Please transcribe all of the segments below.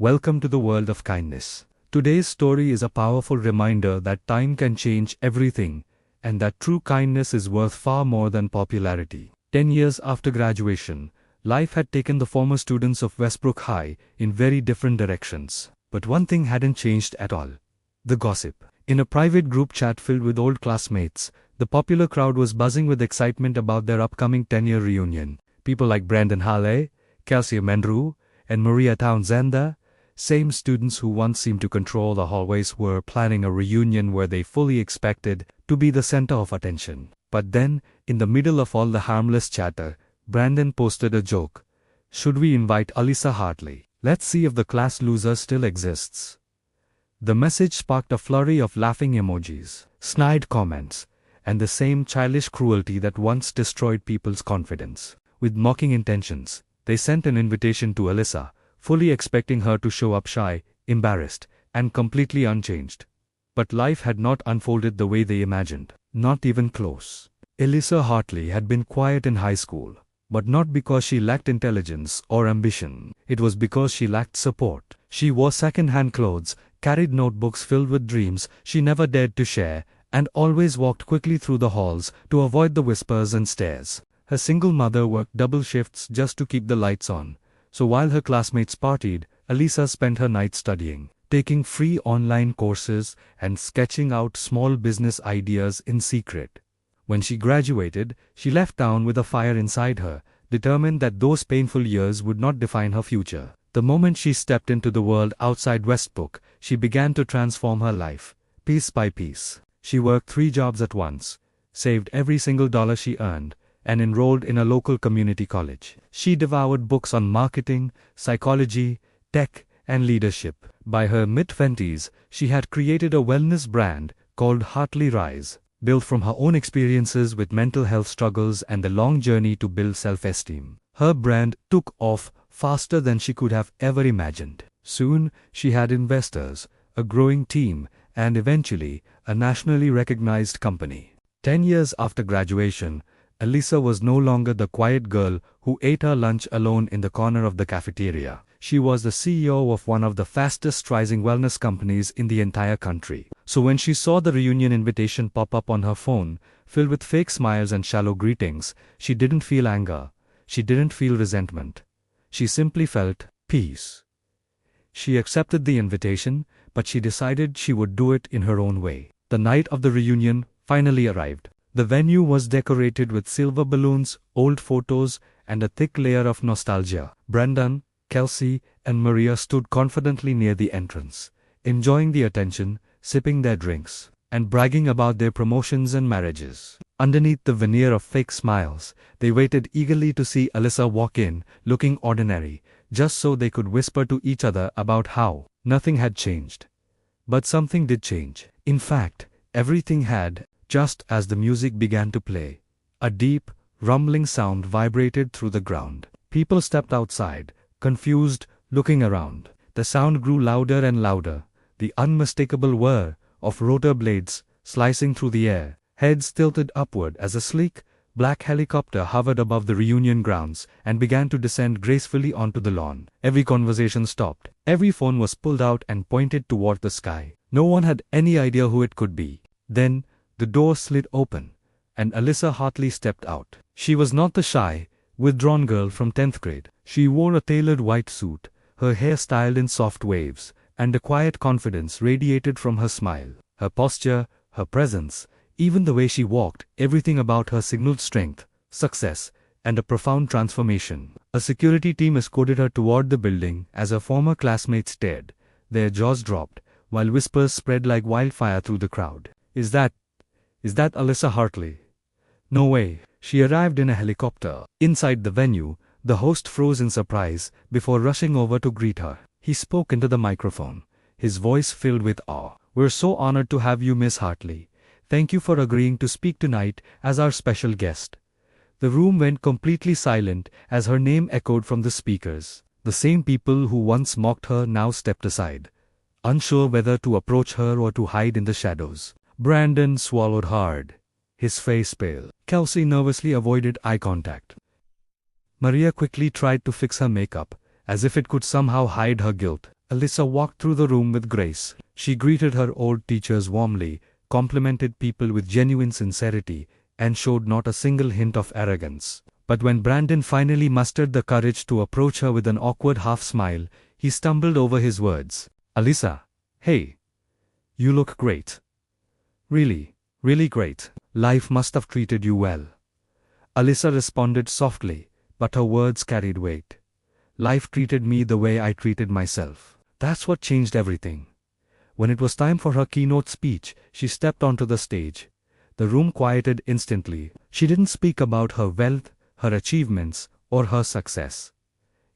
Welcome to the world of kindness. Today's story is a powerful reminder that time can change everything, and that true kindness is worth far more than popularity. 10 years after graduation, life had taken the former students of Westbrook High in very different directions. But one thing hadn't changed at all: the gossip. In a private group chat filled with old classmates, the popular crowd was buzzing with excitement about their upcoming 10-year reunion. People like Brandon Hale, Kelsey Mendru, and Maria Townsend, same students who once seemed to control the hallways, were planning a reunion where they fully expected to be the center of attention. But then, in the middle of all the harmless chatter, Brandon posted a joke. "Should we invite Alyssa Hartley? Let's see if the class loser still exists." The message sparked a flurry of laughing emojis, snide comments, and the same childish cruelty that once destroyed people's confidence. With mocking intentions, they sent an invitation to Alyssa, fully expecting her to show up shy, embarrassed, and completely unchanged. But life had not unfolded the way they imagined. Not even close. Alyssa Hartley had been quiet in high school, but not because she lacked intelligence or ambition. It was because she lacked support. She wore second-hand clothes, carried notebooks filled with dreams she never dared to share, and always walked quickly through the halls to avoid the whispers and stares. Her single mother worked double shifts just to keep the lights on, so while her classmates partied, Alyssa spent her nights studying, taking free online courses, and sketching out small business ideas in secret. When she graduated, she left town with a fire inside her, determined that those painful years would not define her future. The moment she stepped into the world outside Westbrook, she began to transform her life, piece by piece. She worked 3 jobs at once, saved every single dollar she earned, and enrolled in a local community college. She devoured books on marketing, psychology, tech, and leadership. By her mid-20s, she had created a wellness brand called Hartley Rise, built from her own experiences with mental health struggles and the long journey to build self-esteem. Her brand took off faster than she could have ever imagined. Soon, she had investors, a growing team, and eventually, a nationally recognized company. 10 years after graduation, Alyssa was no longer the quiet girl who ate her lunch alone in the corner of the cafeteria. She was the CEO of one of the fastest-rising wellness companies in the entire country. So when she saw the reunion invitation pop up on her phone, filled with fake smiles and shallow greetings, she didn't feel anger. She didn't feel resentment. She simply felt peace. She accepted the invitation, but she decided she would do it in her own way. The night of the reunion finally arrived. The venue was decorated with silver balloons, old photos, and a thick layer of nostalgia. Brandon, Kelsey, and Maria stood confidently near the entrance, enjoying the attention, sipping their drinks, and bragging about their promotions and marriages. Underneath the veneer of fake smiles, they waited eagerly to see Alyssa walk in, looking ordinary, just so they could whisper to each other about how nothing had changed. But something did change. In fact, everything had. Just as the music began to play, a deep, rumbling sound vibrated through the ground. People stepped outside, confused, looking around. The sound grew louder and louder, the unmistakable whir of rotor blades slicing through the air. Heads tilted upward as a sleek, black helicopter hovered above the reunion grounds and began to descend gracefully onto the lawn. Every conversation stopped. Every phone was pulled out and pointed toward the sky. No one had any idea who it could be. Then, the door slid open, and Alyssa Hartley stepped out. She was not the shy, withdrawn girl from 10th grade. She wore a tailored white suit, her hair styled in soft waves, and a quiet confidence radiated from her smile. Her posture, her presence, even the way she walked, everything about her signaled strength, success, and a profound transformation. A security team escorted her toward the building as her former classmates stared. Their jaws dropped, while whispers spread like wildfire through the crowd. Is that Alyssa Hartley? No way. She arrived in a helicopter. Inside the venue, the host froze in surprise before rushing over to greet her. He spoke into the microphone, his voice filled with awe. "We're so honored to have you, Miss Hartley. Thank you for agreeing to speak tonight as our special guest." The room went completely silent as her name echoed from the speakers. The same people who once mocked her now stepped aside, unsure whether to approach her or to hide in the shadows. Brandon swallowed hard, his face pale. Kelsey nervously avoided eye contact. Maria quickly tried to fix her makeup, as if it could somehow hide her guilt. Alyssa walked through the room with grace. She greeted her old teachers warmly, complimented people with genuine sincerity, and showed not a single hint of arrogance. But when Brandon finally mustered the courage to approach her with an awkward half-smile, he stumbled over his words. "Alyssa, hey. You look great. Really, really great. Life must have treated you well." Alyssa responded softly, but her words carried weight. "Life treated me the way I treated myself. That's what changed everything." When it was time for her keynote speech, she stepped onto the stage. The room quieted instantly. She didn't speak about her wealth, her achievements, or her success.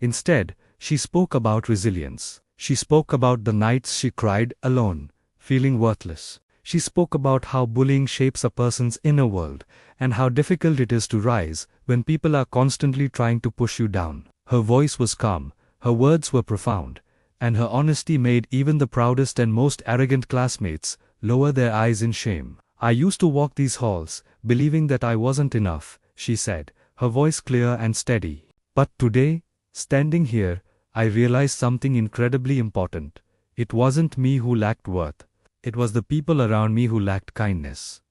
Instead, she spoke about resilience. She spoke about the nights she cried alone, feeling worthless. She spoke about how bullying shapes a person's inner world, and how difficult it is to rise when people are constantly trying to push you down. Her voice was calm, her words were profound, and her honesty made even the proudest and most arrogant classmates lower their eyes in shame. "I used to walk these halls, believing that I wasn't enough," she said, her voice clear and steady. "But today, standing here, I realized something incredibly important. It wasn't me who lacked worth. It was the people around me who lacked kindness."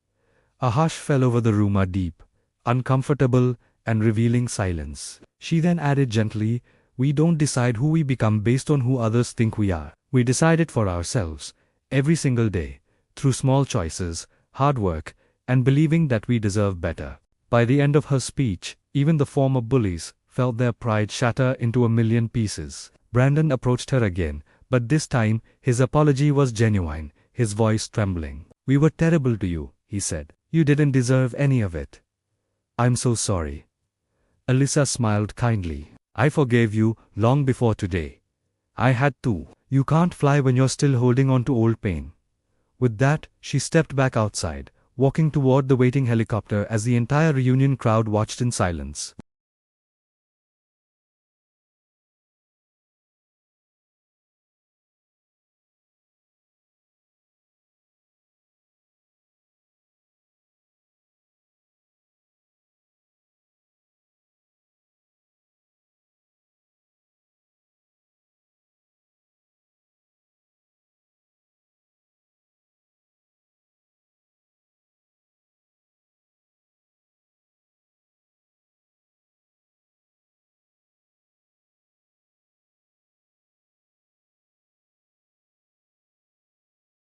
A hush fell over the room, a deep, uncomfortable, and revealing silence. She then added gently, "We don't decide who we become based on who others think we are. We decide it for ourselves, every single day, through small choices, hard work, and believing that we deserve better." By the end of her speech, even the former bullies felt their pride shatter into a million pieces. Brandon approached her again, but this time, his apology was genuine, his voice trembling. "We were terrible to you," he said. "You didn't deserve any of it. I'm so sorry." Alyssa smiled kindly. "I forgave you long before today. I had to. You can't fly when you're still holding on to old pain." With that, she stepped back outside, walking toward the waiting helicopter as the entire reunion crowd watched in silence.